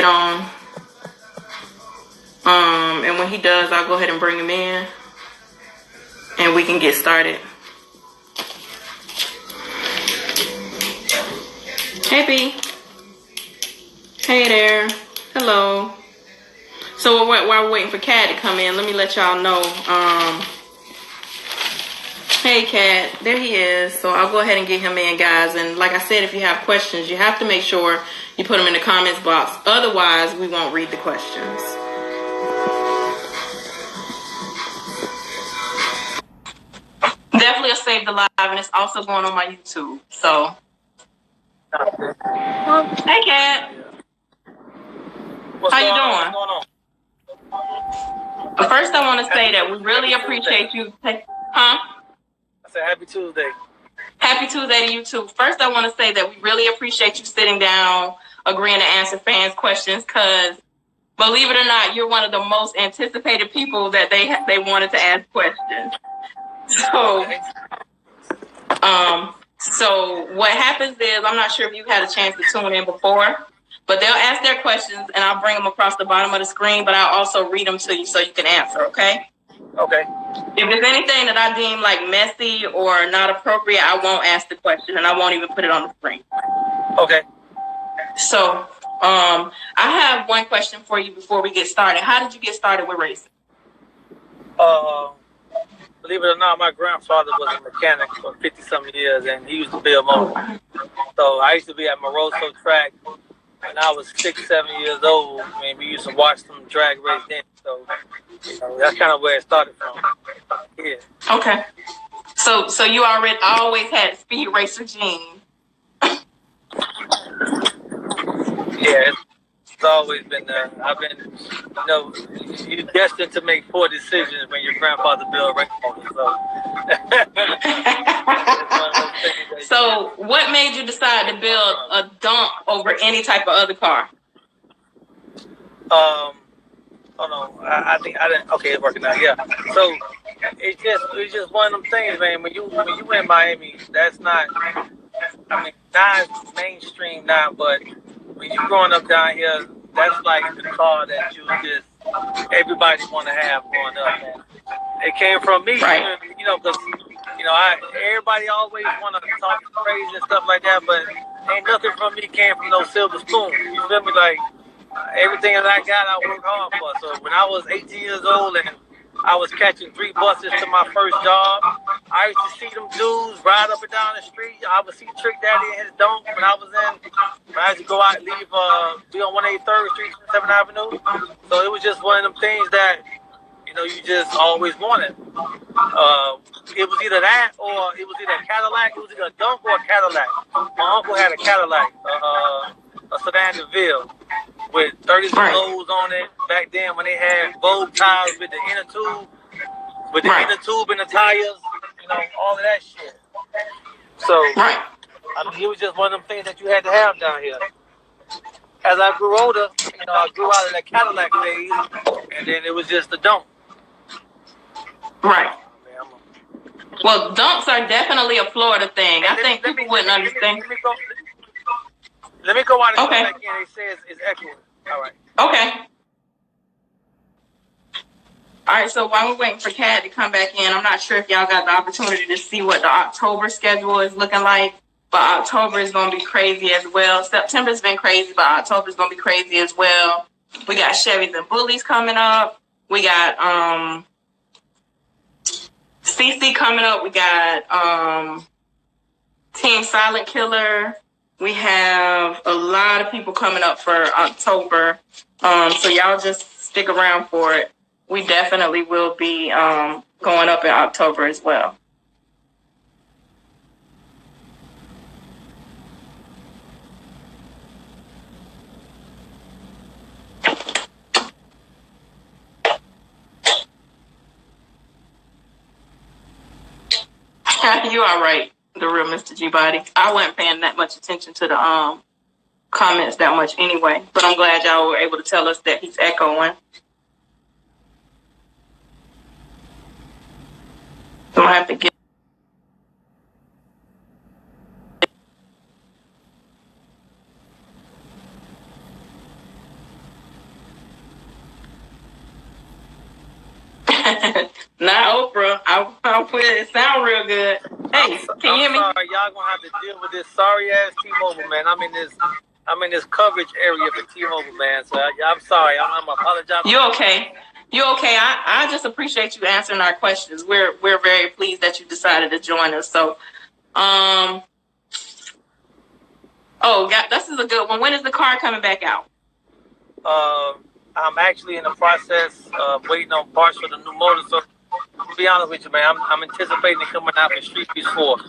get on. And when he does, I'll go ahead and bring him in and we can get started. Hey, B. Hey there. Hello. So while we're waiting for Cat to come in, let me let y'all know. Hey, Cat. There he is. So I'll go ahead and get him in, guys. And like I said, if you have questions, you have to make sure you put them in the comments box. Otherwise, we won't read the questions. Definitely a Save the Live, and it's also going on my YouTube. So, hey, Cat. How you doing? What's going on? But first, I want to say that we really appreciate you. Huh? I said happy Tuesday. Happy Tuesday to you too. First, I want to say that we really appreciate you sitting down, agreeing to answer fans' questions, because believe it or not, you're one of the most anticipated people that they wanted to ask questions. So what happens is, I'm not sure if you had a chance to tune in before, but they'll ask their questions and I'll bring them across the bottom of the screen, but I'll also read them to you so you can answer, okay? Okay. If there's anything that I deem like messy or not appropriate, I won't ask the question and I won't even put it on the screen. Okay. So, I have one question for you before we get started. How did you get started with racing? Believe it or not, my grandfather was a mechanic for 50-something years, and he used to build motors. So I used to be at Moroso track when I was 6, 7 years old. I mean, we used to watch them drag race then. So that's kind of where it started from. Yeah. Okay. So you always had speed racer gene. Yeah, it's always been there. I've been, you're destined to make poor decisions when your grandfather built race motors. So what made you decide to build a dump over any type of other car? Hold on. I think I didn't. Okay, it's working out. Yeah. So it's just one of them things, man. When you in Miami, that's not. I mean, not mainstream now, but when you growing up down here, that's like the car that you just everybody want to have growing up. Man. It came from me, right? Because everybody always want to talk crazy and stuff like that, but ain't nothing from me came from no silver spoon. You feel me? Like. Everything that I got, I worked hard for. So when I was 18 years old and I was catching 3 buses to my first job, I used to see them dudes ride up and down the street. I would see Trick Daddy in his dunk when I used to go out and leave, be on 183rd Street, 7th Avenue. So it was just one of them things that, you just always wanted. It was either that or it was either a Cadillac. It was either a dunk or a Cadillac. My uncle had a Cadillac, a Sedan DeVille. With 30 lows on it back then when they had Vogue tires with the inner tube, inner tube and the tires, all of that shit. So, I mean, it was just one of them things that you had to have down here. As I grew older, I grew out of that Cadillac phase, and then it was just the dump. Right. Well, dumps are definitely a Florida thing. I think people wouldn't understand. Let me go out and come back in. It says it's echoing. All right. Okay. All right, so while we're waiting for Kat to come back in, I'm not sure if y'all got the opportunity to see what the October schedule is looking like, but October is going to be crazy as well. September's been crazy, but October's going to be crazy as well. We got Chevys and Bullies coming up. We got CC coming up. We got Team Silent Killer. We have a lot of people coming up for October. So y'all just stick around for it. We definitely will be going up in October as well. You all right, the real Mr. G Body. I wasn't paying that much attention to the comments that much anyway, but I'm glad y'all were able to tell us that he's echoing. So I have to get. Not Oprah. I'll put it. It sound real good. Hey, can you hear me? Sorry, y'all gonna have to deal with this sorry ass T-Mobile, man. I'm in this coverage area for T-Mobile, man. So I'm sorry. I'm apologizing. You okay? You okay? I just appreciate you answering our questions. We're very pleased that you decided to join us. So, this is a good one. When is the car coming back out? I'm actually in the process of waiting on parts for the new motor. So, to be honest with you, man, I'm anticipating it coming out for Street Beast 4.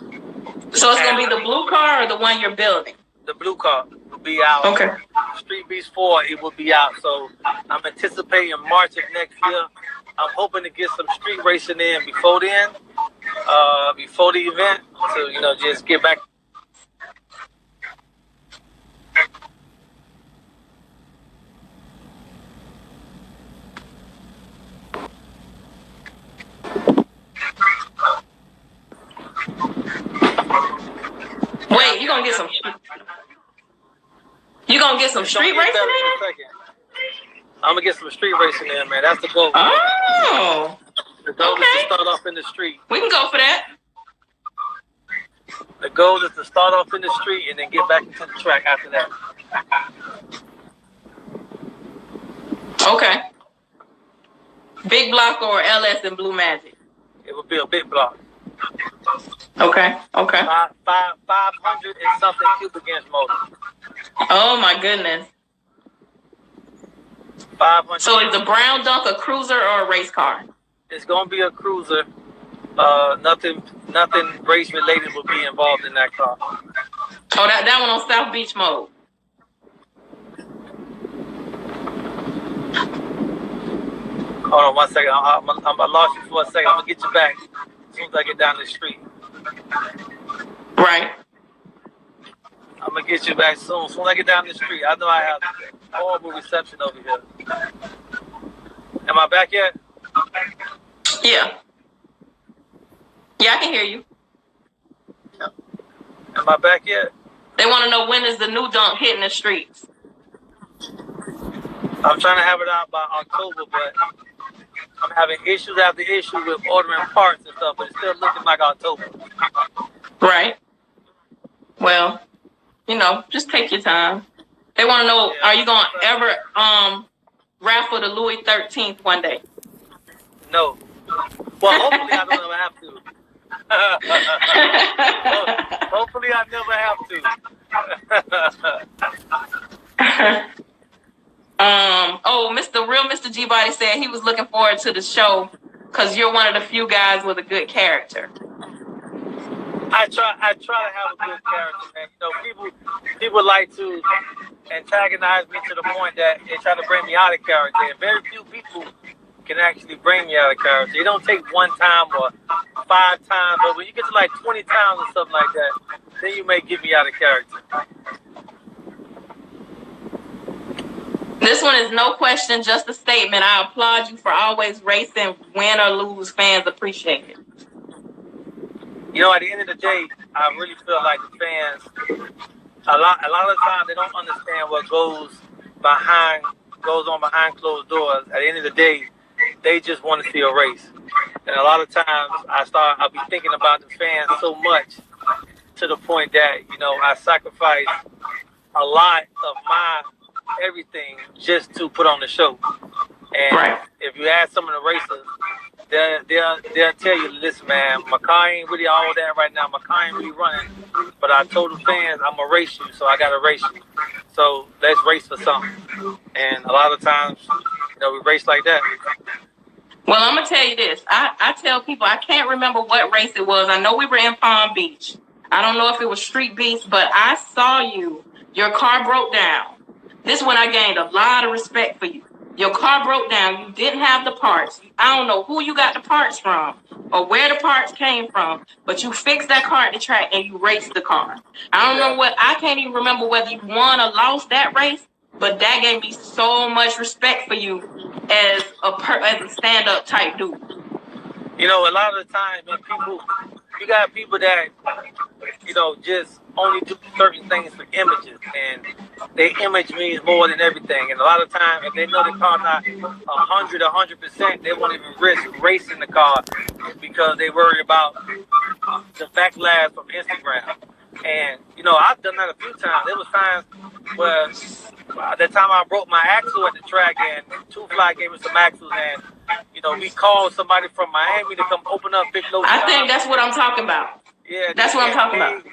So it's going to be the blue car or the one you're building? The blue car will be out. Okay. Street Beast 4, it will be out. So I'm anticipating March of next year. I'm hoping to get some street racing in before then, before the event, to, just get back. Wait, you gonna get some? You gonna get some street racing in? I'm gonna get some street racing in, man. That's the goal. Oh, the goal is to start off in the street. We can go for that. The goal is to start off in the street and then get back into the track after that. Okay. Big block or LS and Bluemagic? It would be a big block. Okay. 500 and something cubic inch motor. Oh my goodness. 500. So is the brown dunk a cruiser or a race car? It's gonna be a cruiser. Nothing race related will be involved in that car. Oh, that one on South Beach mode. Hold on 1 second. I lost you for a second. I'm gonna get you back as soon as I get down the street. Right. I'm gonna get you back soon. As soon as I get down the street, I know I have horrible reception over here. Am I back yet? Yeah. Yeah, I can hear you. Am I back yet? They want to know when is the new dunk hitting the streets. I'm trying to have it out by October, but I'm having issue after issue with ordering parts and stuff, but it's still looking like October. Right. Well, just take your time. They want to know, are you going to ever raffle the Louis 13th one day? No. Well, hopefully I don't ever have to. Hopefully I never have to. Mr. G-Body said he was looking forward to the show because you're one of the few guys with a good character. I try to have a good character, man. People like to antagonize me to the point that they try to bring me out of character, and very few people can actually bring me out of character. It don't take one time or 5 times, but when you get to like 20 times or something like that, then you may get me out of character. This one is no question, just a statement. I applaud you for always racing, win or lose. Fans appreciate it. At the end of the day, I really feel like the fans, a lot of times they don't understand what goes on behind closed doors. At the end of the day, they just want to see a race. And a lot of times I'll be thinking about the fans so much to the point that, I sacrifice a lot of my everything just to put on the show. And if you ask some of the racers, they'll tell you, listen, man, my car ain't really all that right now. My car ain't really running. But I told the fans, I'm going to race you, so I got to race you. So let's race for something. And a lot of times, we race like that. Well, I'm going to tell you this. I tell people, I can't remember what race it was. I know we were in Palm Beach. I don't know if it was Street Beast, but I saw you. Your car broke down. This one I gained a lot of respect for you. Your car broke down. You didn't have the parts. I don't know who you got the parts from or where the parts came from, but you fixed that car at the track and you raced the car. I don't know I can't even remember whether you won or lost that race, but that gave me so much respect for you as a stand-up type dude. A lot of the time, man, you got people that just only do certain things for images, and they image me more than everything. And a lot of times, if they know the car not 100%, they won't even risk racing the car because they worry about the backlash from Instagram. And I've done that a few times. There was times where at the time I broke my axle at the track, and Two Fly gave us some axles, and we called somebody from Miami to come open up Big Low. I think that's what I'm talking about. Yeah, that's what I'm talking about.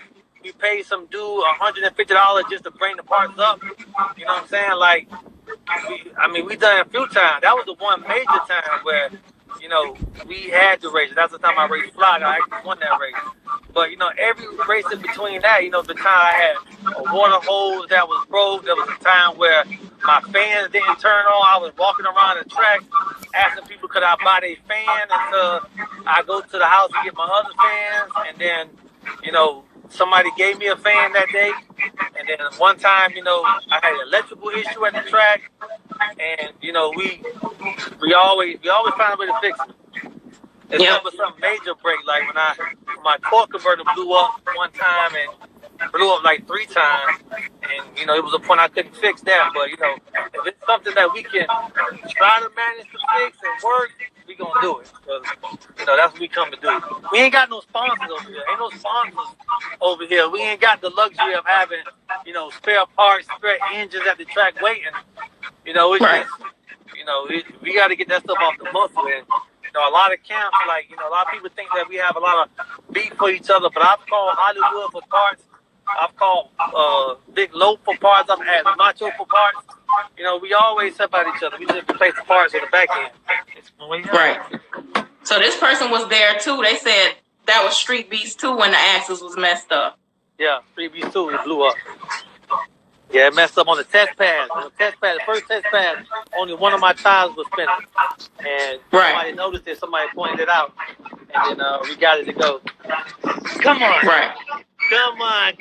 We paid some dude $150 just to bring the parts up. You know what I'm saying? Like, we done it a few times. That was the one major time where, we had to race. That's the time I raced Fly. I actually won that race. But, every race in between that, the time I had a water hose that was broke. There was a time where my fans didn't turn on. I was walking around the track asking people could I buy their fan until I go to the house to get my other fans. And then, somebody gave me a fan that day. And then one time, I had an electrical issue at the track. And, we always find a way to fix it. It's never some major break, like when my torque converter blew up one time and blew up like 3 times, and it was a point I couldn't fix that. But if it's something that we can try to manage to fix and work, we gonna do it. Because that's what we come to do. We ain't got no sponsors over here. Ain't no sponsors over here. We ain't got the luxury of having spare parts, spare engines at the track waiting. It's just we got to get that stuff off the muscle. And a lot of camps, a lot of people think that we have a lot of beef for each other, but I've called Hollywood for parts. I've called Big Low for parts. I've had Macho for parts. We always help out each other. We just replace the parts with the back end. Right. So this person was there too. They said that was Street Beast too when the axles was messed up. Yeah, Street Beast too. It blew up. Yeah, it messed up on the test pad. The first test pad, only one of my tires was spinning. And somebody noticed it, somebody pointed it out. And then we got it to go. Come on. Right. Come on.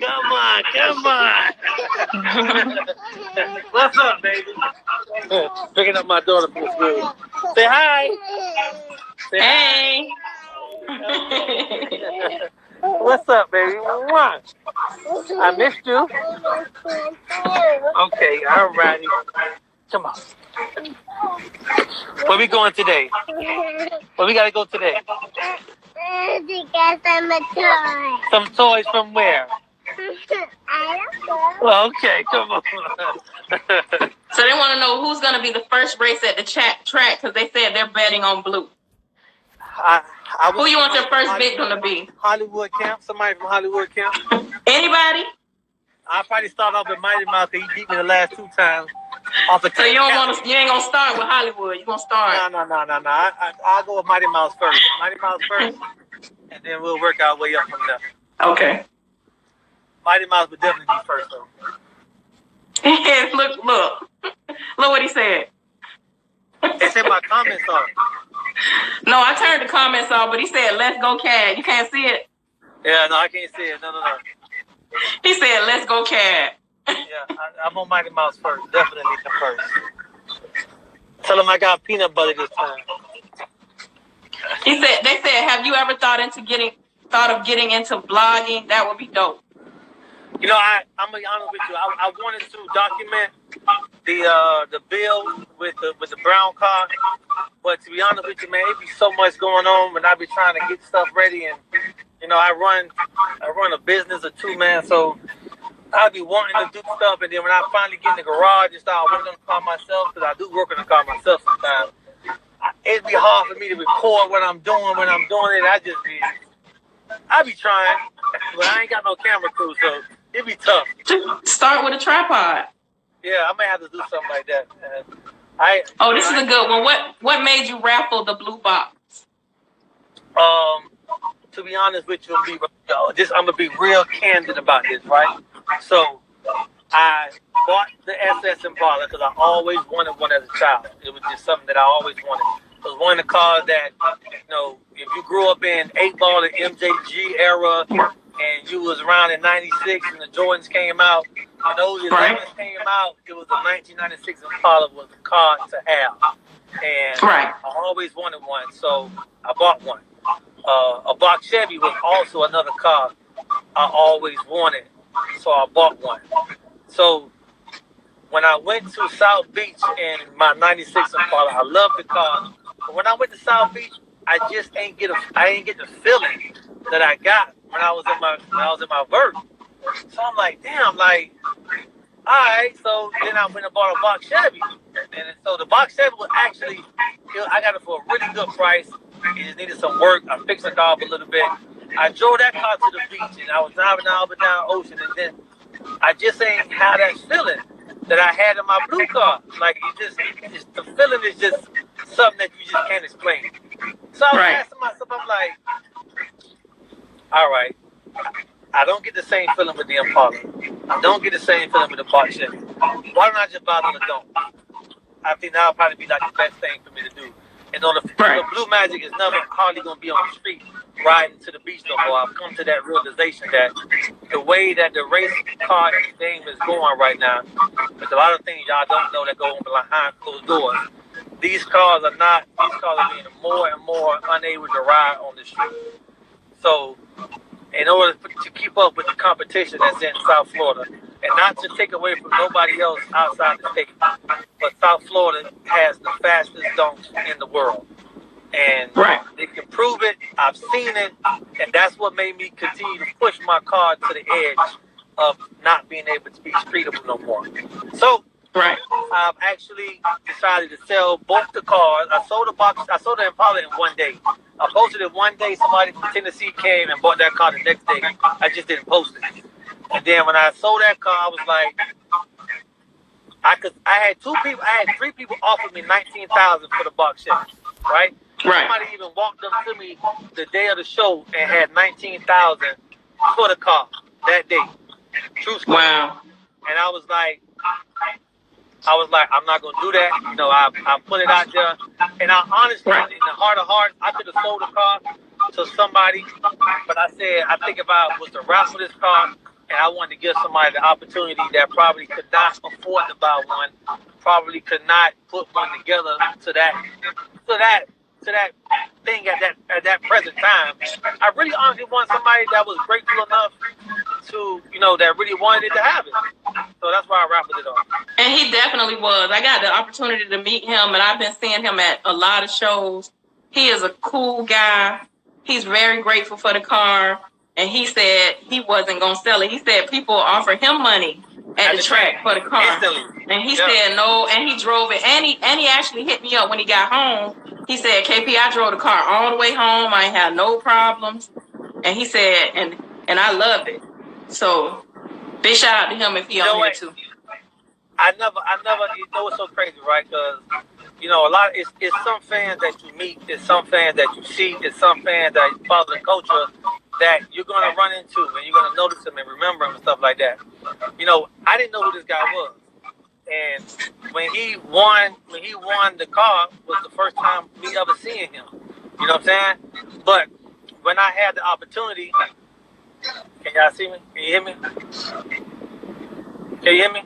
What's up, baby? Picking up my daughter from school. Say hi. Say hey. Hi. What's up, baby? I missed you. Okay, all righty. Come on. Where we going today? Where we gotta go today? To get some toys. Some toys from where? I don't know. Okay, come on. So they want to know who's going to be the first race at the track because they said they're betting on Blue. Who you want your first victim to be? Hollywood camp. Somebody from Hollywood camp. Anybody? I'll probably start off with Mighty Mouse because he beat me the last 2 times. So you ain't gonna start with Hollywood. You gonna start? No. I'll go with Mighty Mouse first. And then we'll work our way up from there. Okay. Mighty Mouse would definitely be first though. Look what he said. They said my comments off. No, I turned the comments off, but he said, "Let's go, Cad." You can't see it. Yeah, no, I can't see it. No. He said, "Let's go, Cad." Yeah, I'm on Mighty Mouse first. Definitely him first. Tell him I got peanut butter this time. They said, have you ever thought of getting into blogging? That would be dope. I'm gonna be honest with you. I wanted to document the bill with the brown car, but to be honest with you, man, it be so much going on when I be trying to get stuff ready, and I run a business of 2, man, so I be wanting to do stuff, and then when I finally get in the garage and start working on the car myself, because I do work on the car myself sometimes, it'd be hard for me to record what I'm doing when I'm doing it. I be trying, but I ain't got no camera crew, so it'd be tough. Start with a tripod. Yeah, I may have to do something like that. This is a good one. What made you raffle the blue box? To be honest with you, I'm gonna be real candid about this, right? So I bought the SS Impala because I always wanted one as a child. It was just something that I always wanted. It was one of the cars that, if you grew up in 8-ball, the MJG era, and you was around in 96 and the Jordans came out, when those 11s came out, it was the 1996 Impala was the car to have. And I always wanted one, so I bought one. A Block Chevy was also another car I always wanted, so I bought one. So when I went to South Beach in my '96 Impala, I love the car. But when I went to South Beach, I just ain't get the feeling that I got when I was in my vert. So I'm like, damn, like, all right. So then I went and bought a box Chevy, and so the box Chevy was actually, I got it for a really good price. It just needed some work. I fixed the car up a little bit. I drove that car to the beach, and I was driving up and down the ocean, and then I just ain't had that feeling that I had in my blue car. Like, the feeling is just something that you just can't explain. So I was asking myself, I'm like, all right, I don't get the same feeling with the Impala. I don't get the same feeling with the box Chevy. Why don't I just buy the Dome? I think that'll probably be like the best thing for me to do. And on the Bluemagic is never hardly going to be on the street riding to the beach no more. I've come to that realization that the way that the race car game is going right now, there's a lot of things y'all don't know that go on behind closed doors. These cars are being more and more unable to ride on the street. So in order to keep up with the competition that's in South Florida, and not to take away from nobody else outside the state, but South Florida has the fastest donks in the world. And they can prove it. I've seen it. And that's what made me continue to push my car to the edge of not being able to be streetable no more. So I've actually decided to sell both the cars. I sold the Impala in one day. I posted it one day. Somebody from Tennessee came and bought that car the next day. I just didn't post it. And then when I sold that car, I was like, I had 3 people offer me $19,000 for the box Chevy, right? Somebody even walked up to me the day of the show and had $19,000 for the car that day. True story. Wow. And I was like, I'm not gonna do that. You know, I put it out there, and I honestly, in the heart of hearts, I could have sold the car to somebody, but I said, I think about was to raffle this car. And I wanted to give somebody the opportunity that probably could not afford to buy one, probably could not put one together to that thing at that present time. I really honestly want somebody that was grateful enough to, that really wanted it to have it. So that's why I raffled it off. And he definitely was. I got the opportunity to meet him, and I've been seeing him at a lot of shows. He is a cool guy. He's very grateful for the car. And he said he wasn't going to sell it. He said people offered him money at the track for the car. Instantly. And he said no, and he drove it. And he actually hit me up when he got home. He said, KP, I drove the car all the way home. I ain't had no problems. And he said, and I loved it. So big shout out to him if he on here too. I never, it's so crazy, right? Because, a lot, it's some fans that you meet, it's some fans that you see, it's some fans that follow the culture that you're going to run into and you're going to notice him and remember him and stuff like that. I didn't know who this guy was. And when he won the car was the first time me ever seeing him. You know what I'm saying? But when I had the opportunity, can y'all see me? Can you hear me? Can you hear me?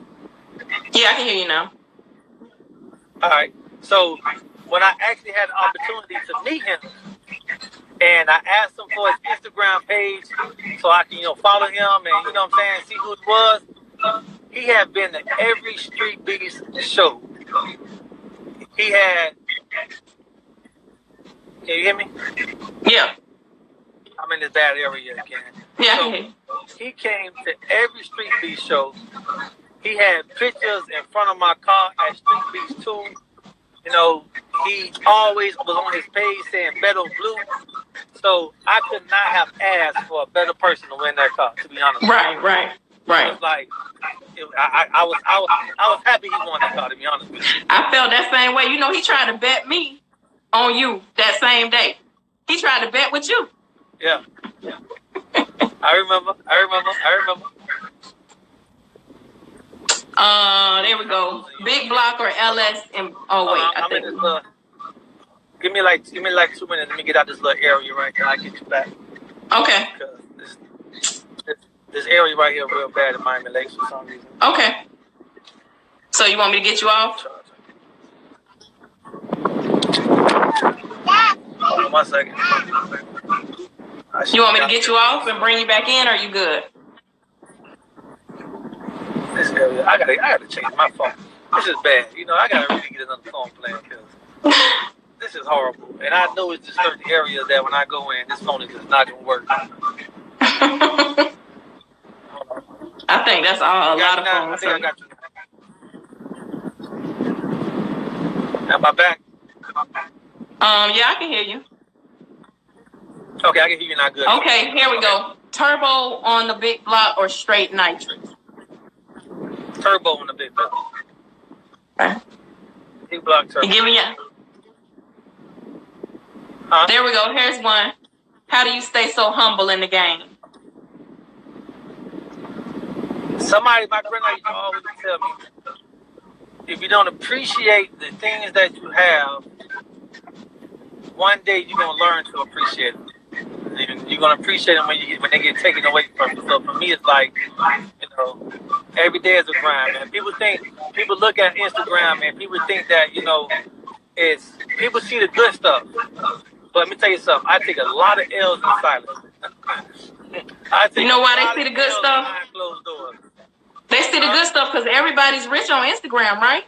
Yeah, I can hear you now. All right. So when I actually had the opportunity to meet him, and I asked him for his Instagram page so I can, follow him and, see who it was. He had been to every Street Beast show. He had, can you hear me? Yeah. I'm in this bad area again. Yeah. So he came to every Street Beast show. He had pictures in front of my car at Street Beast 2. He always was on his page saying Beto Blue. So I could not have asked for a better person to win that car, to be honest. Right. It was like, I was happy he won that car, to be honest with you. I felt that same way. He tried to bet me on you that same day. He tried to bet with you. Yeah. I remember. There we go. Big Block or LS and I think. Give me like 2 minutes. Let me get out this little area right there. I'll get you back. Okay. This area right here real bad in Miami Lakes for some reason. Okay. So you want me to get you off? Hold on 1 second. You want me to get you off and bring you back in, or are you good? This area, I gotta change my phone. This is bad. You know, I gotta really get another phone plan because this is horrible. And I know it's just certain areas that when I go in, this phone is just not gonna work. I think that's all. A lot of phones. I think I got you. Am I back? Yeah, I can hear you. Okay, I can hear you now. Good. Okay, here we go. Turbo on the big block or straight nitrous? Turbo on the big block. Okay. Big block turbo. Give me a. Huh? There we go. Here's one. How do you stay so humble in the game? Somebody, my friend, used to always tell me, if you don't appreciate the things that you have, one day you're gonna learn to appreciate them. And you're gonna appreciate them when they get taken away from you. So for me, it's like, you know, every day is a grind, man. People look at Instagram and people think that, you know, people see the good stuff. But let me tell you something. I take a lot of L's in silence. You know why they see the good stuff? Closed doors. They see the good stuff because everybody's rich on Instagram, right?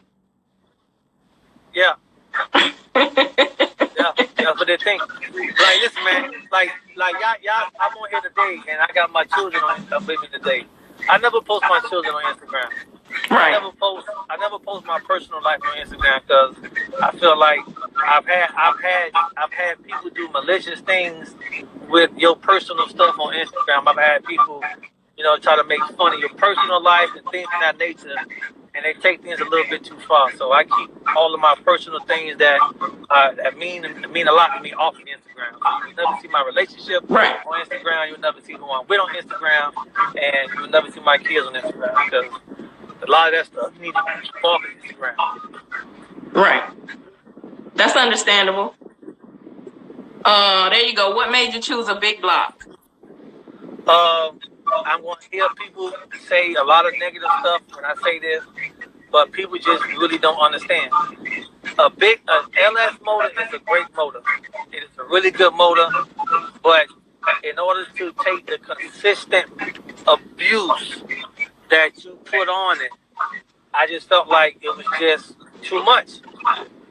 Yeah. Yeah, but they think, like, listen, man, like y'all, I'm on here today, and I got my children with me today. I never post my children on Instagram. Right. I never post my personal life on Instagram because I feel like I've had people do malicious things with your personal stuff on Instagram. I've had people, you know, try to make fun of your personal life and things of that nature, and they take things a little bit too far. So I keep all of my personal things that mean a lot to me off of Instagram. So you'll never see my relationship on Instagram. You'll never see who I'm with on Instagram, and you'll never see my kids on Instagram because a lot of that stuff needs to be off of Instagram. Right. That's understandable. There you go. What made you choose a big block? I'm going to hear people say a lot of negative stuff when I say this, but people just really don't understand. A LS motor is a great motor. It is a really good motor, but in order to take the consistent abuse that you put on it, I just felt like it was just too much.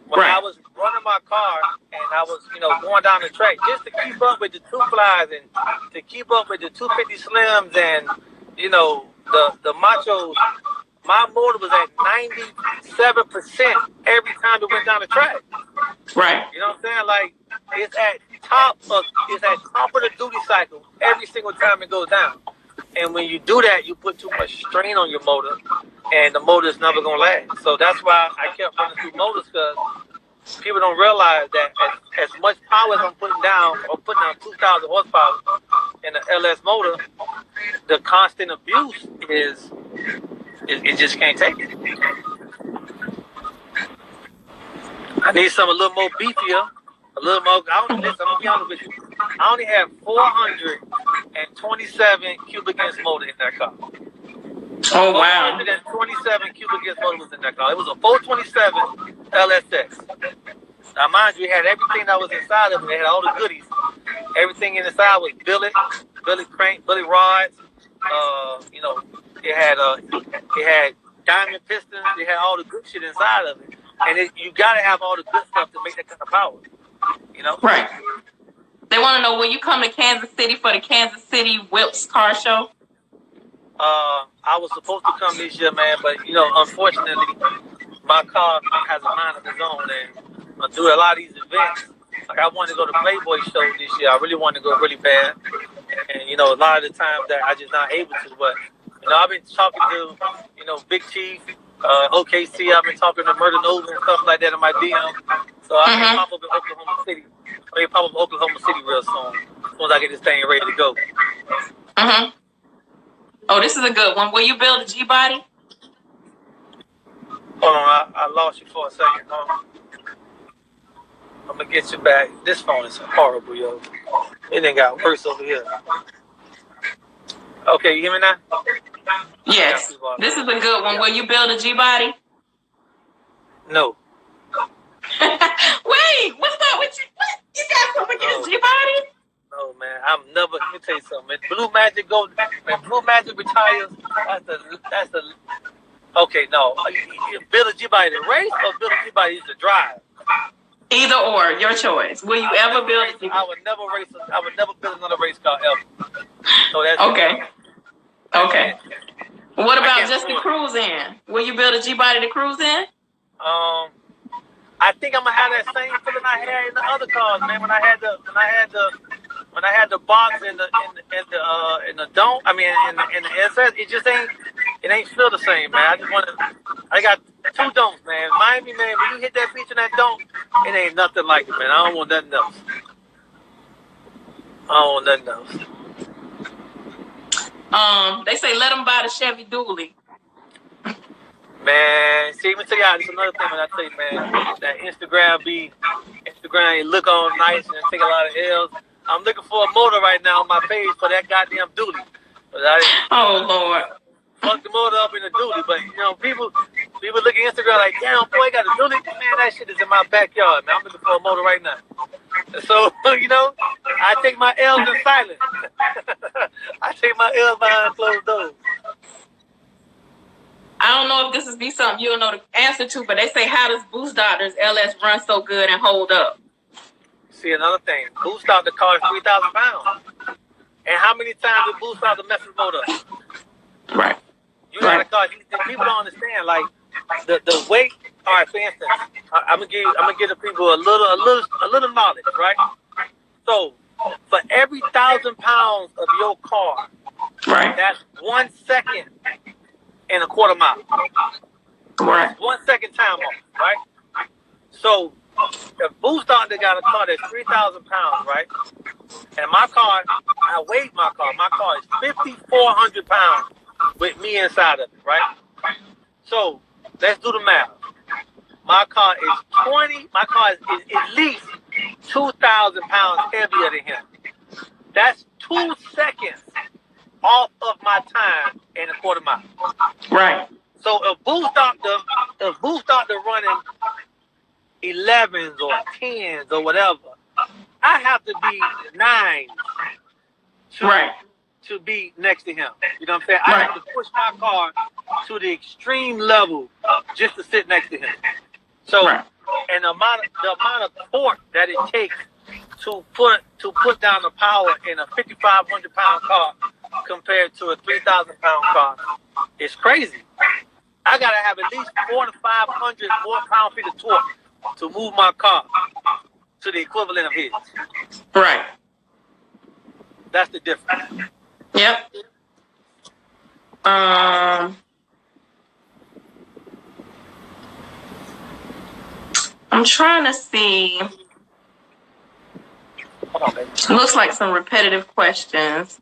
When I was running my car and I was, you know, going down the track just to keep up with the 2Flies and to keep up with the 250 Slims and, you know, the Machos, my motor was at 97% every time it went down the track. Right. You know what I'm saying? Like, it's at top of the duty cycle every single time it goes down. And when you do that, you put too much strain on your motor, and the motor is never going to last. So that's why I kept running through motors, because people don't realize that as much power as I'm putting down 2,000 horsepower in the LS motor, the constant abuse is it just can't take it. I need something a little more beefier, a little more. I'm going to be honest with you. I only have 427 cubic inch motor in that car. Oh, wow. 427 cubic inch motor was in that car. It was a 427 LSX. Now, mind you, it had everything that was inside of it. It had all the goodies. Everything inside was billet crank, billet rods. You know, it had diamond pistons. It had all the good shit inside of it. And you got to have all the good stuff to make that kind of power. You know? Right. They want to know, will you come to Kansas City for the Kansas City Wilkes Car Show? I was supposed to come this year, man, but, you know, unfortunately, my car has a mind of its own, and I do a lot of these events. Like, I wanted to go to Playboy show this year. I really wanted to go really bad. And, you know, a lot of the times that I just not able to. But, you know, I've been talking to, you know, Big Chief, OKC. I've been talking to Murder Nova and stuff like that in my DM. So I may pop up in Oklahoma City. I may pop up in Oklahoma City real soon. As soon as I get this thing ready to go. Oh, this is a good one. Will you build a G-body? Hold on, I lost you for a second. I'm going to get you back. This phone is horrible, yo. It done got worse over here. Okay, you hear me now? Yes. This is a good one. Will you build a G-body? No. Wait, what's up with you? What? You got something against G-body? man. I'm never. Let me tell you something. When Bluemagic retires, that's the. Okay, no. Build a G-Body to race or build a G-Body to drive? Either or, your choice. Will you ever build? I would never race. I would never build another race car ever. So that's okay. That's okay. it. What about just to cruise in? Will you build a G-Body to cruise in? I think I'm gonna have that same feeling I had in the other cars, man. When I had the box in the dome. I mean, in the SS, it ain't feel the same, man. I got two domes, man. Miami, man. When you hit that feature in that dome, it ain't nothing like it, man. I don't want nothing else. They say let them buy the Chevy Dually. Man, see, let me tell y'all, this is another thing when I tell you, man, that Instagram look all nice and take a lot of L's. I'm looking for a motor right now on my page for that goddamn duty. Oh, Lord. Fuck the motor up in the duty, but, you know, people look at Instagram like, damn, boy, got a duty. Man, that shit is in my backyard, man. I'm looking for a motor right now. So, you know, I take my L's in silence. I take my L's behind closed doors. I don't know if this is something you'll know the answer to, but they say, how does Boost Doctor's LS run so good and hold up? See, another thing. Boost Doctor car is 3,000 pounds. And how many times did Boost Doctor mess his motor up? Right. You got a car. People don't understand, like, the weight. All right, for instance, I'm gonna give the people a little knowledge, right? So, for every 1,000 pounds of your car, right, that's 1 second in a quarter mile. Right. 1 second time off, right? So, if Boost Doctor got a car that's 3,000 pounds, right? And my car, I weighed my car. My car is 5,400 pounds with me inside of it, right? So, let's do the math. My car is at least 2,000 pounds heavier than him. That's 2 seconds off of my time in a quarter mile. Right. So if Boost Doctor running 11s or 10s or whatever, I have to be 9 to be next to him. You know what I'm saying? I have to push my car to the extreme level just to sit next to him. So, and the amount of torque that it takes to put down the power in a 5,500 pound car compared to a 3,000 pound car is crazy. I gotta have at least 400 to 500 more pound-feet of torque to move my car to the equivalent of his. Right. That's the difference. Yep. I'm trying to see. Hold on, baby. Looks like some repetitive questions.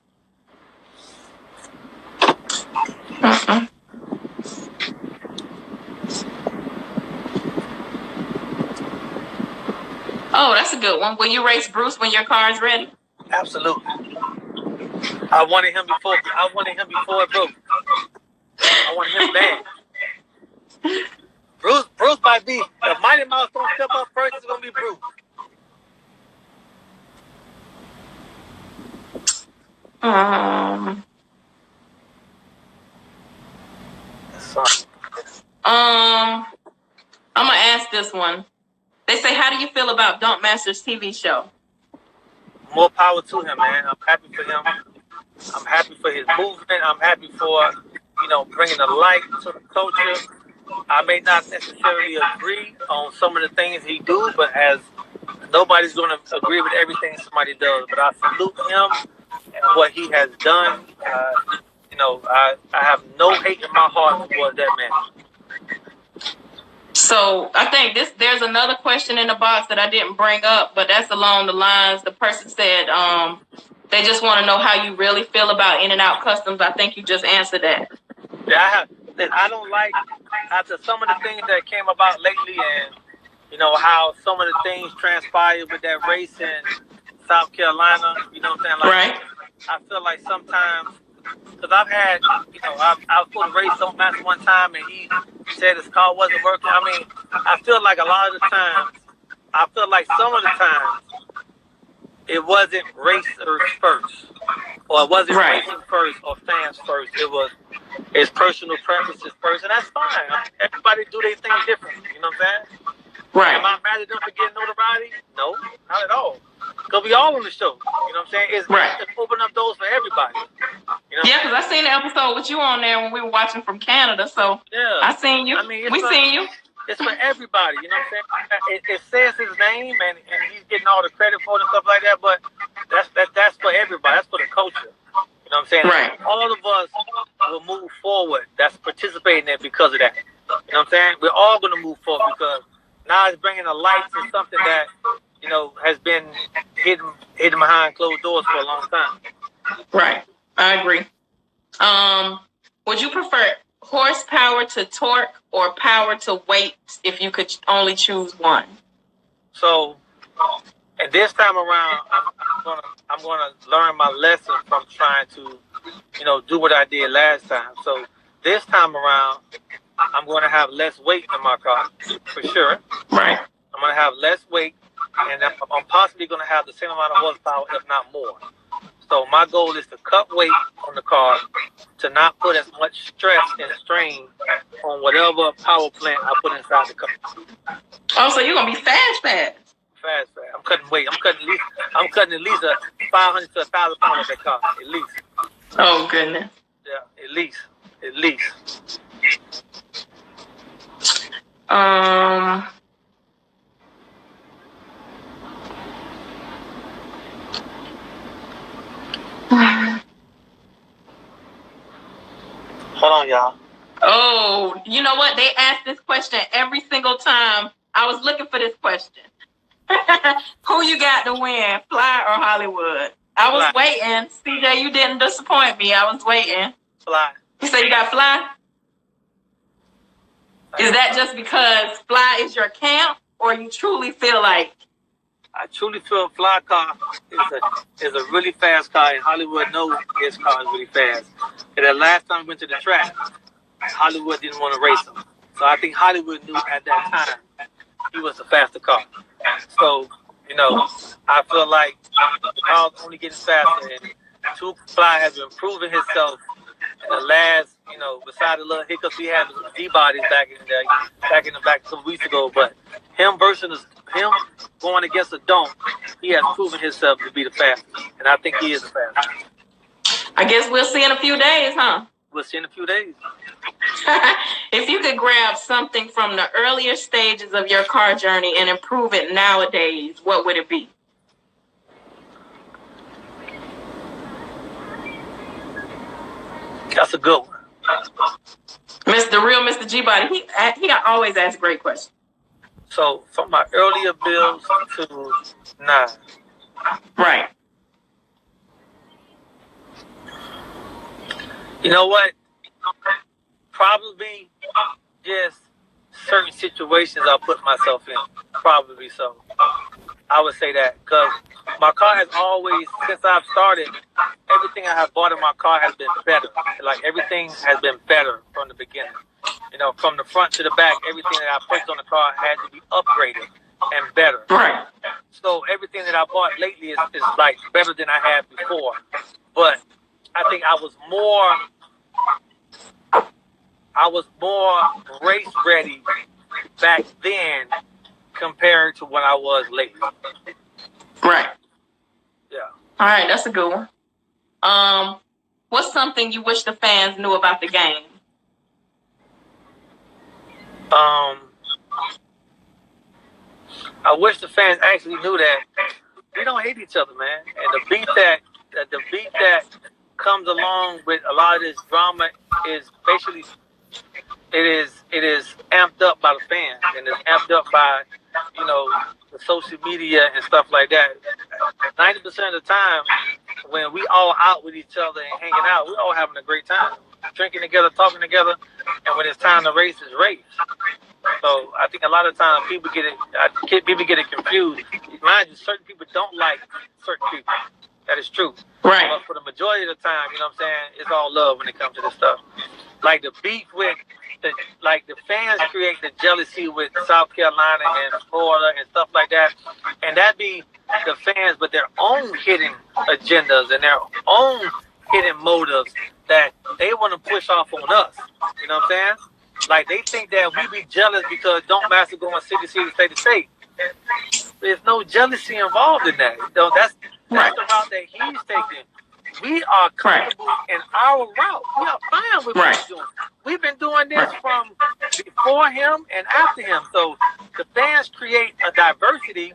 Oh, that's a good one. Will you race Bruce when your car is ready? Absolutely. I wanted him before it broke. I wanted him bad. Bruce might be. If Mighty Mouse don't step up first, it's gonna be Bruce. I'm gonna ask this one. They say, how do you feel about Dump Master's TV show? More power to him, man. I'm happy for him. I'm happy for his movement. I'm happy for, bringing the light to the culture. I may not necessarily agree on some of the things he do, but as nobody's going to agree with everything somebody does. But I salute him and what he has done. I have no hate in my heart towards that man. So I think there's another question in the box that I didn't bring up, but that's along the lines. The person said they just want to know how you really feel about In-N-Out Customs. I think you just answered that. Yeah, I don't like, after some of the things that came about lately and, how some of the things transpired with that race in South Carolina, you know what I'm saying? Right. I feel like sometimes, because I've had, I was supposed to race on Master one time and he said his car wasn't working. I mean, I feel like a lot of the times, some of the times, it wasn't racers first, or it wasn't Right. racing first or fans first. It's personal preferences first, and that's fine. Everybody do their thing differently. You know what I'm saying? Right. Am I mad at them for getting notoriety? No, not at all. Because we all on the show. You know what I'm saying? It's open up doors for everybody. You know yeah, because I seen the episode with you on there when we were watching from Canada. So yeah. I seen you. I mean, we seen you. It's for everybody. You know what I'm saying? It says his name, and he's getting all the credit for it and stuff like that. But that's for everybody. That's for the culture. You know what I'm saying? Right. All of us will move forward. That's participating in it because of that. You know what I'm saying? We're all going to move forward because now it's bringing a light to something that, you know, has been hidden behind closed doors for a long time. Right. I agree. Would you prefer horsepower to torque or power to weight if you could only choose one? So, and this time around, I'm gonna learn my lesson from trying to, you know, do what I did last time. So this time around, I'm going to have less weight in my car for sure. Right. I'm going to have less weight, and I'm possibly going to have the same amount of horsepower, if not more. So my goal is to cut weight on the car, to not put as much stress and strain on whatever power plant I put inside the car. Oh, so you're gonna be fast. Fast. I'm cutting weight. I'm cutting at least a 500 to 1,000 pounds of that car, at least. Oh goodness. Yeah, at least. Hold on, y'all. Oh, you know what? They ask this question every single time. I was looking for this question. Who you got to win, Fly or Hollywood? I was waiting. CJ, you didn't disappoint me. I was waiting. Fly. You say you got Fly? Is that just because Fly is your camp, or you truly feel like? I truly feel Fly car is a really fast car, and Hollywood knows his car is really fast. And the last time we went to the track, Hollywood didn't want to race him. So I think Hollywood knew at that time he was the faster car. So, you know, I feel like the car's only getting faster, and Fly has been proving himself in the last, you know, besides the little hiccups he had with the D-bodies back in the back a couple weeks ago. But him going against a donk, he has proven himself to be the fastest. And I think he is the fastest. I guess we'll see in a few days, huh? We'll see in a few days. If you could grab something from the earlier stages of your car journey and improve it nowadays, what would it be? That's a good one. Mr. G-Body, he always asks great questions. So, from my earlier builds to now. Right. You know what? Probably just certain situations I put myself in. Probably so. I would say that because my car has always, since I've started, everything I have bought in my car has been better. Like everything has been better from the beginning. You know, from the front to the back, everything that I put on the car had to be upgraded and better. Right. So everything that I bought lately is like better than I had before. But I think I was more race ready back then compared to what I was lately. Right. Yeah. All right, that's a good one. What's something you wish the fans knew about the game? I wish the fans actually knew that we don't hate each other, man. And the beef that comes along with a lot of this drama is basically it is amped up by the fans, and it's amped up by, you know, the social media and stuff like that. 90% of the time, when we all out with each other and hanging out, we're all having a great time, drinking together, talking together, and when it's time to race, it's race. So I think a lot of times people get it confused. Mind you, certain people don't like certain people. That is true. Right. But for the majority of the time, you know what I'm saying, it's all love when it comes to this stuff. Like the beef with the fans create the jealousy with South Carolina and Florida and stuff like that. And that be the fans, but their own hidden agendas and their own hidden motives that they want to push off on us. You know what I'm saying? Like, they think that we be jealous because Don't Master going city to city, state to state. There's no jealousy involved in that. So that's the route that he's taking. We are comfortable in our route. We are fine with what we're doing. We've been doing this from before him and after him. So the fans create a diversity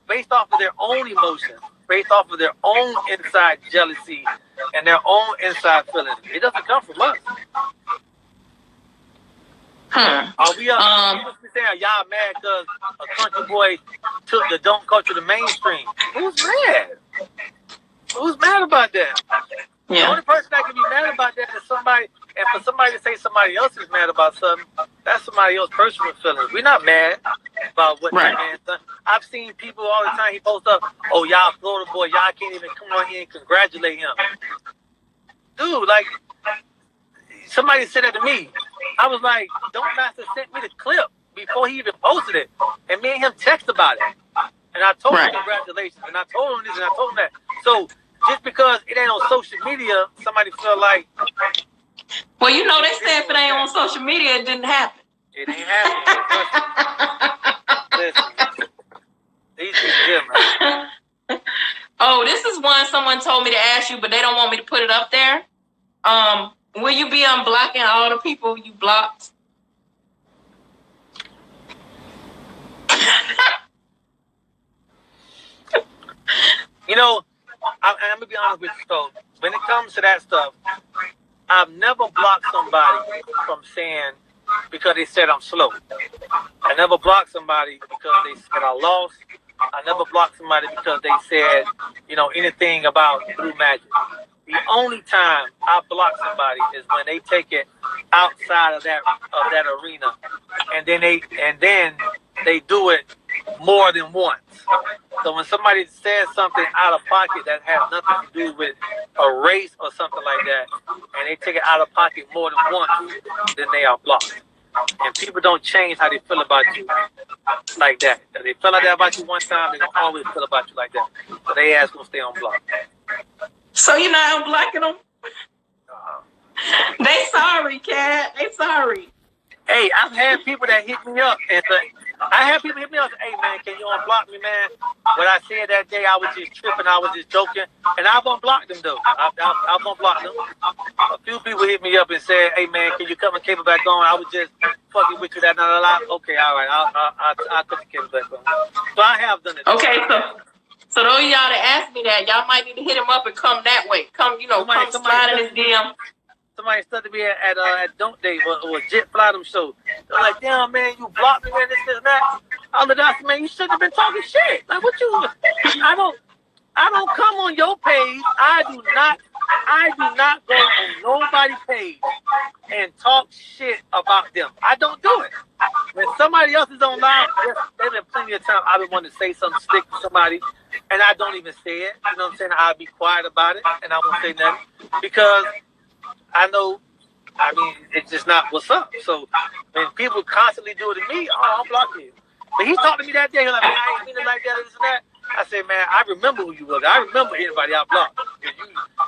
based off of their own emotions, based off of their own inside jealousy and their own inside feelings. It doesn't come from us. Are we saying y'all mad because a country boy took the don't culture to mainstream? Who's mad? Who's mad about that? Yeah. The only person that can be mad about that is somebody, and for somebody to say somebody else is mad about something, that's somebody else's personal feelings. We're not mad about what that man's done. I've seen people all the time, he posts up, oh, y'all Florida boy, y'all can't even come on here and congratulate him. Dude, like, somebody said that to me. I was like, Don't Master sent me the clip before he even posted it. And me and him text about it. And I told him congratulations. And I told him this and I told him that. So just because it ain't on social media, somebody feel like... Well, you know, they said if it ain't on social media, it didn't happen. It ain't happening. Listen. These people here, man. Oh, this is one someone told me to ask you, but they don't want me to put it up there. Will you be unblocking all the people you blocked? You know, I'm going to be honest with you. So, when it comes to that stuff, I've never blocked somebody from saying, because they said I'm slow. I never blocked somebody because they said I lost. I never blocked somebody because they said, you know, anything about Bluemagic. The only time I block somebody is when they take it outside of that arena, and then they do it more than once. So when somebody says something out of pocket that has nothing to do with a race or something like that, and they take it out of pocket more than once, then they are blocked. And people don't change how they feel about you like that. If they feel like that about you one time, they don't always feel about you like that. So they ask them to stay on block. So you're not unblocking them? They sorry, Cat. They sorry. Hey, I've had people that hit me up and say, hey man, can you unblock me, man? What I said that day, I was just tripping, I was just joking, and I've unblocked them though. I've unblocked them. A few people hit me up and said, hey man, can you cut my cable back on? I was just fucking with you that night. Okay, all right, I'll cut the cable back on. So I have done it. Okay, so those of y'all that asked me that, y'all might need to hit him up and come that way. Come slide in his DM. Somebody started me at Don't Day or Jet Fly them show. They're like, damn man, you blocked me, man, this and that. I looked out, man, you shouldn't have been talking shit. Like, what you? I don't come on your page. I do not go on nobody's page and talk shit about them. I don't do it. When somebody else is online, there's been plenty of time I've been wanting to say something, stick to somebody, and I don't even say it. You know what I'm saying? I'll be quiet about it, and I won't say nothing because I know, I mean, it's just not what's up. So when people constantly do it to me, I'm blocking you. But he talked to me that day. He was like, man, I ain't mean it like that, this and that. I said, man, I remember who you was. I remember anybody I blocked.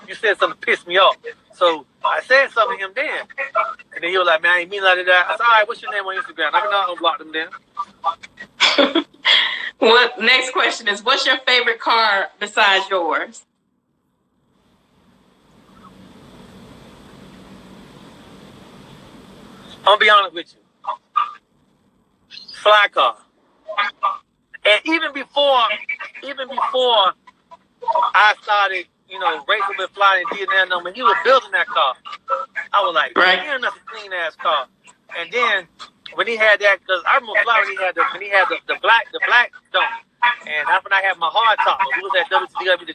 You said something pissed me off. So I said something to him then. And then he was like, man, I ain't mean like that. I said, all right, what's your name on Instagram? I can not unblock them then. Next question is, what's your favorite car besides yours? I'm going to be honest with you. Fly car. And even before I started, racing with Fly and DNA, when he was building that car, I was like, man, that's a clean ass car. And then when he had that, because I remember Fly when he had the black dome, and that's when I had my hard top. He was at WCW to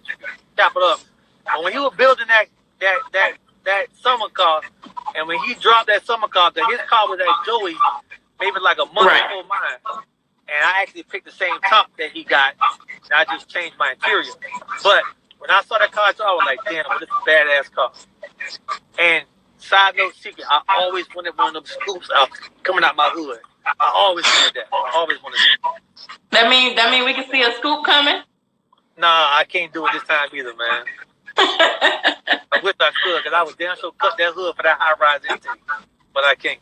chop it up. But when he was building that summer car, and when he dropped that summer car, his car was at Joey, maybe like a month before mine. And I actually picked the same top that he got, and I just changed my interior. But when I saw that car, I was like, damn, this is a badass car. And side note secret, I always wanted one of them scoops out coming out my hood. I always wanted that. I always wanted that. That mean we can see a scoop coming? Nah, I can't do it this time either, man. I wish I could, because I was damn sure cut that hood for that high rise intake. But I can't.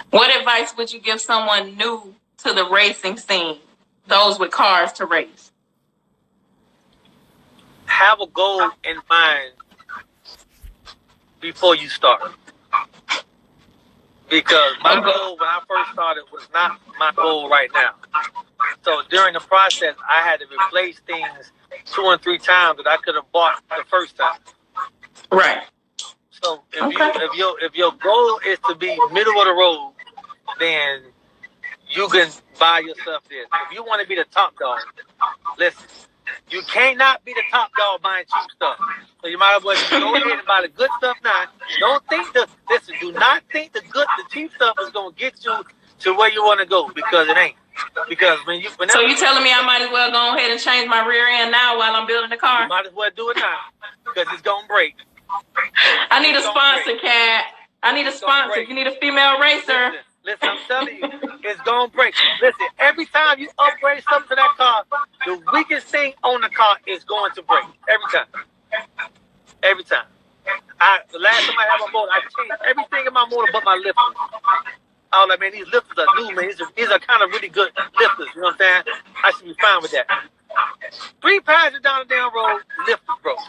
What advice would you give someone new to the racing scene? Those with cars to race. Have a goal in mind before you start. Because my goal when I first started was not my goal right now. So during the process, I had to replace things 2 and 3 times that I could have bought the first time. Right. So if your goal is to be middle of the road, then you can buy yourself this. If you want to be the top dog, listen, you cannot be the top dog buying cheap stuff. So you might as well just go ahead and buy the good stuff now. Do not think the cheap stuff is gonna get you to where you want to go, because it ain't. Because so you telling me I might as well go ahead and change my rear end now while I'm building the car? You might as well do it now, because it's gonna break. I need a sponsor, Kat. I need a sponsor. You need a female racer. Listen, I'm telling you, it's gonna break. Listen, every time you upgrade something to that car, the weakest thing on the car is going to break. Every time. Every time. The last time I had my motor, I changed everything in my motor but my lifters. I was like, man, these lifters are new, man. These are kind of really good lifters. You know what I'm saying? I should be fine with that. 3 passes down the damn road, lifters broke.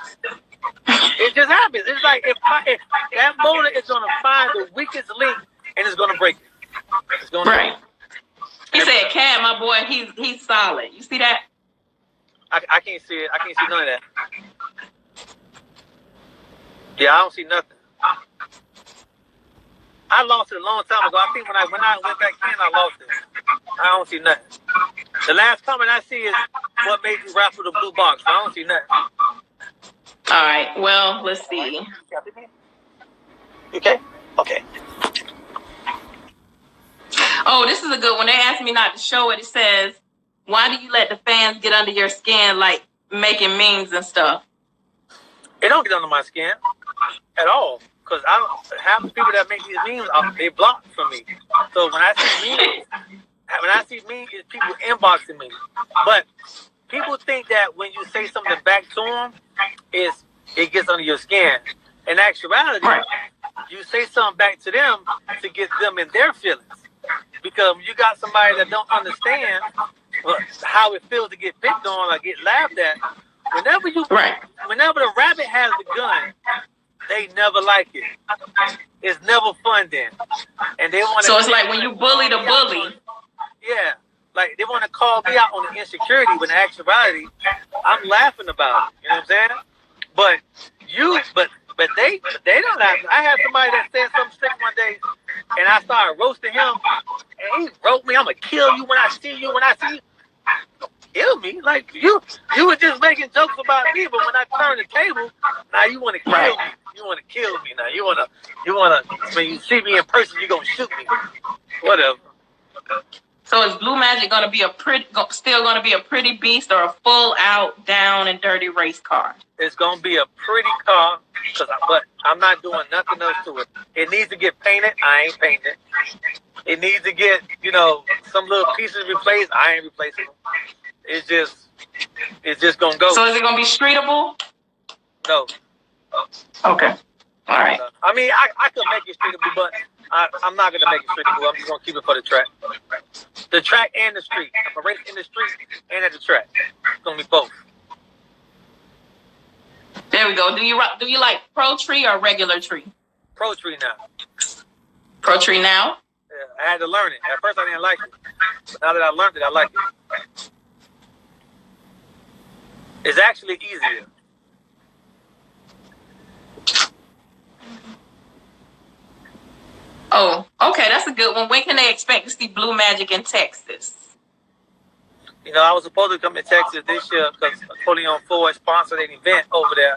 It just happens. It's like if that motor is gonna find the weakest link and it's gonna break it. It's gonna right. He said, "Cat, my boy, he's solid." You see that? I can't see it. I can't see none of that. Yeah, I don't see nothing. I lost it a long time ago. I think when I went back in, I lost it. I don't see nothing. The last comment I see is what made you raffle the blue box. I don't see nothing. All right. Well, let's see. Okay. Okay. Oh, this is a good one. They asked me not to show it. It says, "Why do you let the fans get under your skin, like making memes and stuff?" It don't get under my skin at all, because I don't have the people that make these memes. They block from me. So when I see memes, it's people inboxing me. But people think that when you say something back to them, it gets under your skin. In actuality, you say something back to them to get them in their feelings. Because you got somebody that don't understand how it feels to get picked on or get laughed at. Whenever the rabbit has the gun, they never like it. It's never fun then. And they want. So it's like when you bully the bully. Yeah. Like they want to call me out on the insecurity when in actuality, I'm laughing about it. You know what I'm saying? But they don't laugh. I had somebody that said something slick one day, and I started roasting him, and he wrote me, "I'm gonna kill you when I see you. When I see you." Kill me? Like you were just making jokes about me, but when I turn the table, now you want to kill me. You want to kill me now. You wanna. When you see me in person, you gonna shoot me. Whatever. So is Bluemagic still gonna be a pretty beast or a full out down and dirty race car? It's gonna be a pretty car, but I'm not doing nothing else to it. It needs to get painted. I ain't painting it. It needs to get some little pieces replaced. I ain't replacing them. It's just gonna go. So is it gonna be streetable? No. Okay. All right. I mean, I could make it streetable, but I'm not gonna make it streetable. I'm just gonna keep it for the track. The track and the street. I'm gonna race in the street and at the track. It's gonna be both. There we go. Do you like Pro Tree or regular tree? Pro Tree now. Pro Tree now? Yeah, I had to learn it. At first I didn't like it. But now that I learned it, I like it. It's actually easier. Oh, okay, that's a good one. When can they expect to see Bluemagic in Texas? I was supposed to come to Texas this year because Napoleon Ford sponsored an event over there.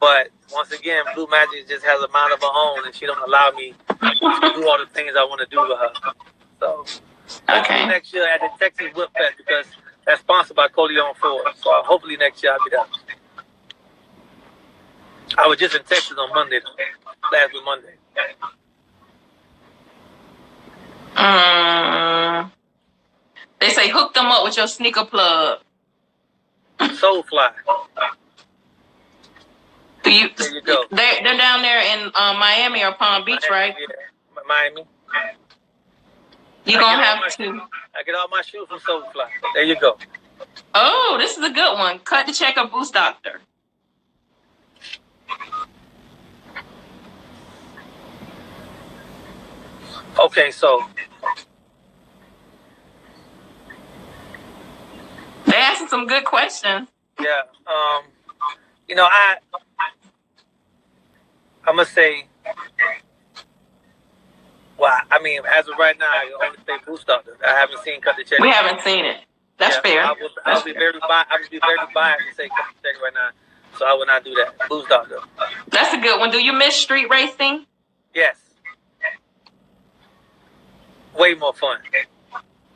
But once again, Bluemagic just has a mind of her own, and she don't allow me to do all the things I want to do with her. So, hopefully next year at the Texas Whip Fest, because that's sponsored by Coleon Ford. So hopefully next year I'll be there. I was just in Texas on Monday, last week Monday. say hook them up with your sneaker plug. Soulfly. There you go. They're down there in Miami or Palm Beach, Miami, right? Yeah, Miami. You're going to have to. I get all my shoes from Soulfly. There you go. Oh, this is a good one. Cut the check or Boost Doctor. Okay, so they're asking some good questions. Yeah, I'm gonna say, well, I mean, as of right now, I only say Boost Doctor. I haven't seen Cut the Check. We haven't seen it. That's fair. I'll be very biased to say Cut the Check right now, so I will not do that. Boost Doctor. That's a good one. Do you miss street racing? Yes. Way more fun.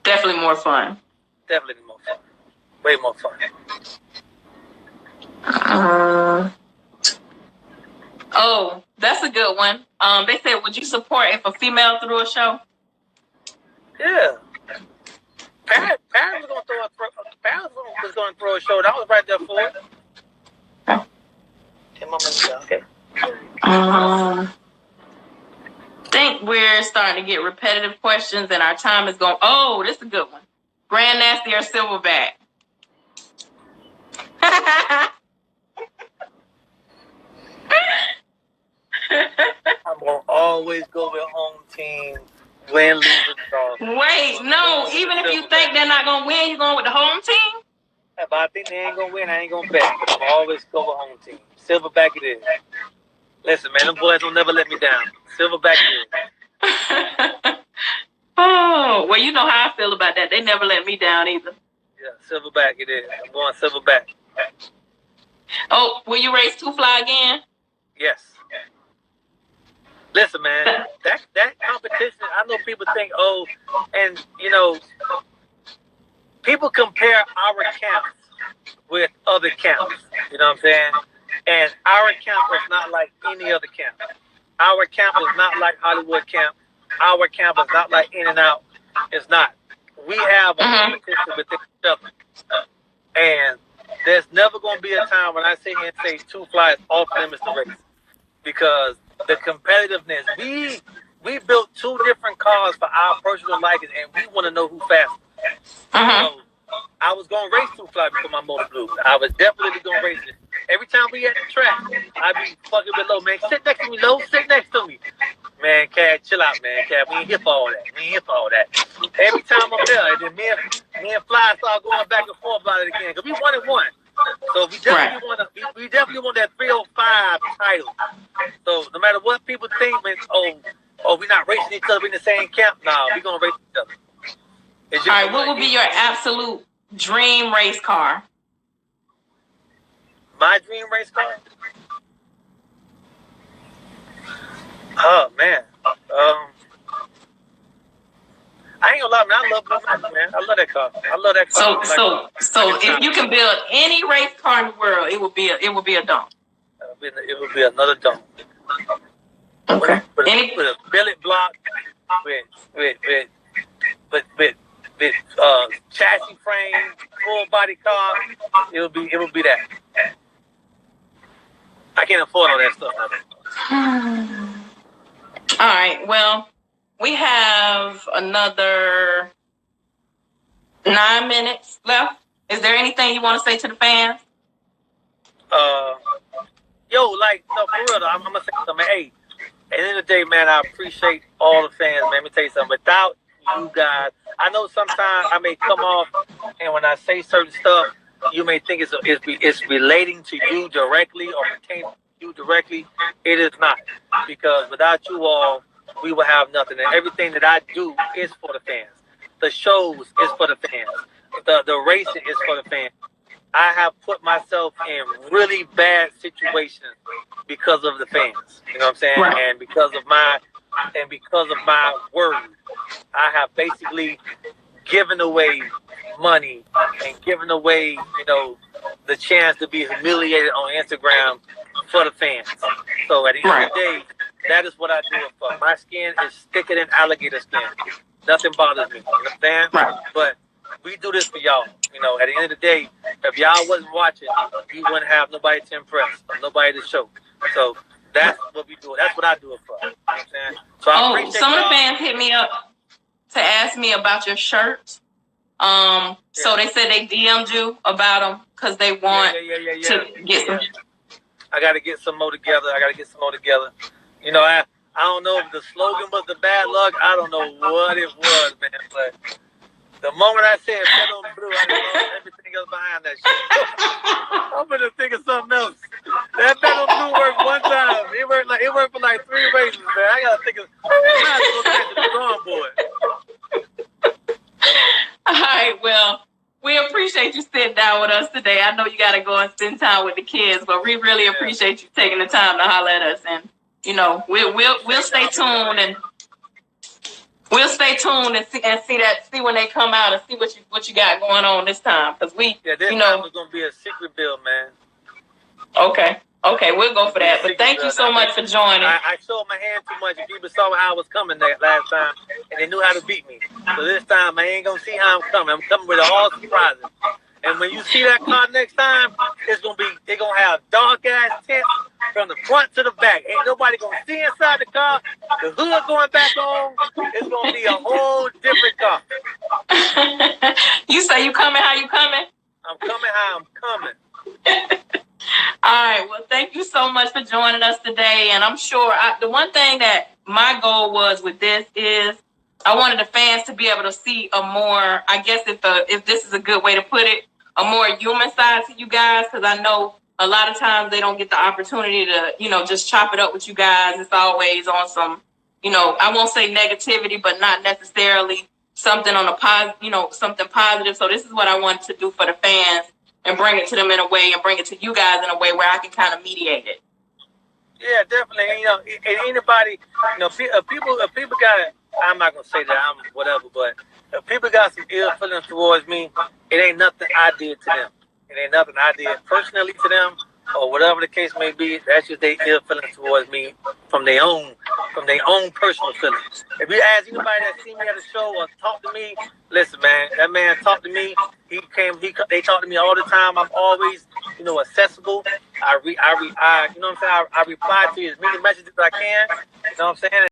Definitely more fun. Definitely more fun. Way more fun. Oh, that's a good one. They said, would you support if a female threw a show? Yeah. Paris was going to throw a show. And I was right there for it. Okay. I think we're starting to get repetitive questions, and our time is going. Oh, this is a good one. Grand Nasty or Silverback? I'm going to always go with home team. Win, lose, or draw. Wait, no. Even if you think they're not going to win, you're going with the home team? If I think they ain't going to win, I ain't going to bet. But I'm always go with home team. Silverback it is. Listen, man, them boys will never let me down. Silverback it is. Oh, well, you know how I feel about that. They never let me down either. Yeah, Silverback it is. I'm going Silverback. Oh, will you race Two Fly again? Yes. Listen, man, that competition, I know people think, and, people compare our camps with other camps. You know what I'm saying? And our camp is not like any other camp. Our camp is not like Hollywood camp. Our camp is not like In-N-Out. It's not. We have a competition within each other. And there's never going to be a time when I sit here and say Two Fly is off limits to race. Because the competitiveness, we built two different cars for our personal liking, and we want to know who faster. So I was going to race Two Fly before my motor blew. I was definitely going to race it. Every time we at the track, I be fucking with Low, man. Sit next to me, Low. Sit next to me. Man, Cad, chill out, man. Cad, we ain't here for all that. Every time I'm there, and then me and Fly start going back and forth about it again. Because we won it one. So we definitely want that 305 title. So no matter what people think, man, we're not racing each other in the same camp. Nah, we're going to race each other. All right, what would be your absolute dream race car? My dream race car? Oh, man. I ain't gonna lie, man. I love Bluemagic, man. I love that car. So if you can build any race car in the world, it would be a dome. It would be another dome. Okay. With a billet block, with chassis frame, full body car. It would be that. I can't afford all that stuff. All right. Well, we have another 9 minutes left. Is there anything you want to say to the fans? No, for real though, I'm gonna say something. Hey, at the end of the day, man, I appreciate all the fans, man. Let me tell you something. Without you guys, I know sometimes I may come off, and when I say certain stuff, you may think it's relating to you directly or pertaining to you directly. It is not, because without you all, we will have nothing. And everything that I do is for the fans. The shows is for the fans. The racing is for the fans. I have put myself in really bad situations because of the fans. You know what I'm saying? Right. And because of my word, I have basically given away money and given away, the chance to be humiliated on Instagram for the fans. So at the end of the day, that is what I do it for. My skin is thicker than alligator skin. Nothing bothers me. You understand? Right. But we do this for y'all. You know, at the end of the day, if y'all wasn't watching, we wouldn't have nobody to impress, or nobody to show. So that's what we do. That's what I do it for. You know what I'm saying? So I appreciate some of the y'all. fans hit me up to ask me about your shirts. So they said they DM'd you about them because they want to get some. I got to get some more together. You know, I don't know if the slogan was the bad luck. I don't know what it was, man. But the moment I said red on blue, I know everything else behind that shit. I'm going to think of something else. That red on blue worked one time. It worked for like 3 races, man. I got to think of the drawing board. All right, well, we appreciate you sitting down with us today. I know you got to go and spend time with the kids, but we really appreciate you taking the time to holler at us. And we'll stay tuned and see when they come out and see what you got going on this time. Because this time is gonna be a secret build, man. Okay, we'll go for that. But thank you so much for joining. I showed my hand too much, and people saw how I was coming that last time, and they knew how to beat me. So this time, I ain't gonna see how I'm coming. I'm coming with all surprises. And when you see that car next time, they're gonna have dark ass tents from the front to the back. Ain't nobody gonna see inside the car. The hood going back on. It's gonna be a whole different car. You say you coming? How you coming? I'm coming how I'm coming. All right. Well, thank you so much for joining us today. And I'm sure the one thing that my goal was with this is I wanted the fans to be able to see a more, I guess if this is a good way to put it, a more human side to you guys. Because I know a lot of times they don't get the opportunity to, just chop it up with you guys. It's always on some, I won't say negativity, but not necessarily something on something positive. So this is what I wanted to do for the fans and bring it to them in a way and bring it to you guys in a way where I can kind of mediate it. Yeah, definitely. And anybody, if people got it, I'm not gonna say that I'm whatever, but if people got some ill feelings towards me, it ain't nothing I did to them. It ain't nothing I did personally to them, or whatever the case may be. That's just their ill feelings towards me from their own personal feelings. If you ask anybody that see me at a show or talk to me, listen, man, that man talked to me. They talk to me all the time. I'm always, accessible. I reply to as many messages as I can. You know what I'm saying?